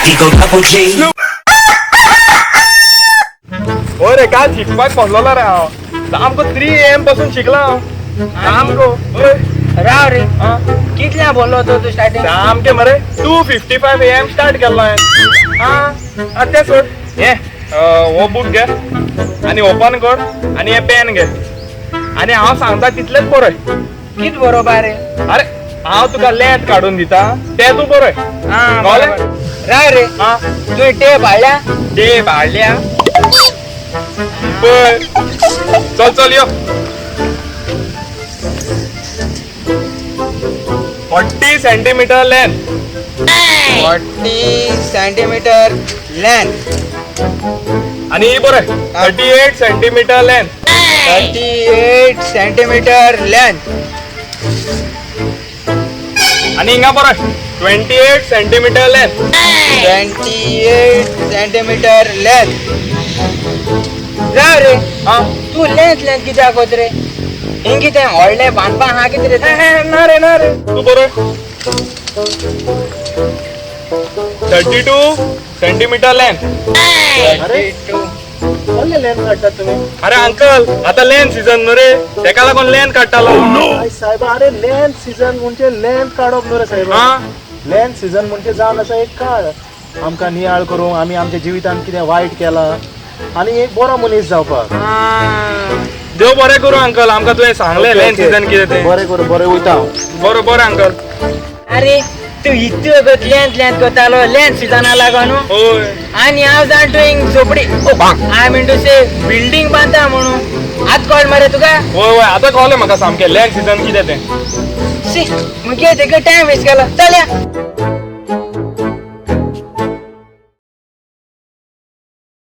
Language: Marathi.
Eagle double G. हो रे काय शिकवाक पडलेला रे हांव सामको 3 AM पासून शिकला हांव सामको होय राव रे हा कितल्या बोललो होतो तू स्टार्टिंग सामके मरे 2:55 AM स्टार्ट केला हांवें हा ते सोड हे हो बूक घे आणि ओपन कर आणि हे पेन घे आणि हांव सांगता तितलेच बरय कित बरोबर रे अरे हांव तुका लेंथ काढून दिता ते तू बरय हा कळ्ळें? बरोबर. राव रे हा तू टेप हाडल्या ते भाडल्या बर चल चल यो 40 सेंटीमीटर लेंथ 40 सेंटीमीटर लेंथ आणि ही बरं 38 सेंटीमीटर लेंथ 38 सेंटीमीटर लेंथ आणि हिंगा बरं 28 सेंटीमीटर लेंथ 28 सेंटीमीटर लेंथ राव रे हा तू लेंथ किती आखोत रे हिंग कितें व्हडलें बांदपा हा कितें रे ना रे तू बरं 32 सेंटीमीटर लेंथ 32 कसले लेन काढतात तुम्ही अरे अंकल आता लेंथ सीझन न्हू रे तेका लागून लेंथ काडटालो आय साहेब अरे लेन सीझन म्हणजे लेन काडप न्हू रे साहेब हा लेन सीझन म्हणजे जावन आसा एक काळ आमकां नियाळ करूंक आमी आमच्या जिवितांत कितें वायट केलां आनी एक बरो मनीस जावपाक देव बरें करूं अंकल आमकां तुवें सांगलें लेंथ सीझन कितें तें बरें करूं बरें वयता हांव बरोबर अंकल अरे तू इतू अगत लेंथ करतालो लेंथ सिजना लागून होय आणि हांव जाणटो हिंग झोपडी I mean to say building बांदता म्हणून आत कळ मरे तुका होय आता कळलें म्हाका सामकें लेंथ सीझन कितें तें शी मग तेका टाइम वेस्ट केला चल या